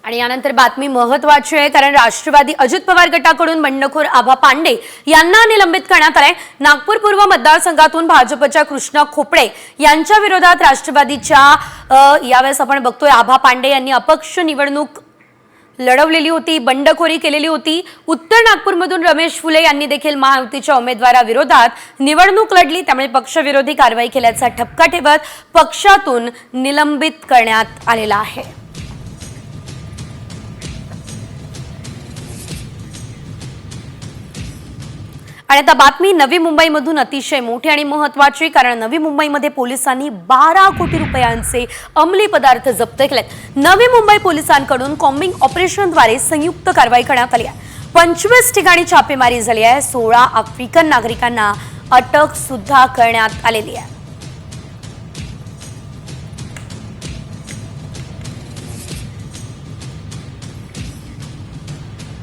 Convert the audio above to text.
आणि यानंतर बातमी महत्त्वाची आहे, कारण राष्ट्रवादी अजित पवार गटाकडून बंडखोर आभा पांडे यांना निलंबित करण्यात आले। नागपूर पूर्व मतदारसंघातून भाजपच्या कृष्णा खोपडे यांच्या विरोधात राष्ट्रवादीच्या यावेळेस आपण बघतोय आभा पांडे यांनी अपक्ष निवडणूक लढवलेली होती, बंडखोरी केलेली होती। उत्तर नागपूरमधून रमेश फुले यांनी देखील महायुतीच्या उमेदवाराविरोधात निवडणूक लढली, त्यामुळे पक्षविरोधी कारवाई केल्याचा ठपका ठेवत पक्षातून निलंबित करण्यात आलेला आहे। आणि आता बातमी नवी मुंबईमधून अतिशय मोठी आणि महत्त्वाची, कारण नवी मुंबईमध्ये पोलिसांनी 12 कोटी रुपयांचे अंमली पदार्थ जप्त केलेत। नवी मुंबई पोलिसांकडून कॉम्बिंग ऑपरेशनद्वारे संयुक्त कारवाई करण्यात आली आहे। 25 ठिकाणी छापेमारी झाली आहे। 16 आफ्रिकन नागरिकांना अटक सुद्धा करण्यात आलेली आहे।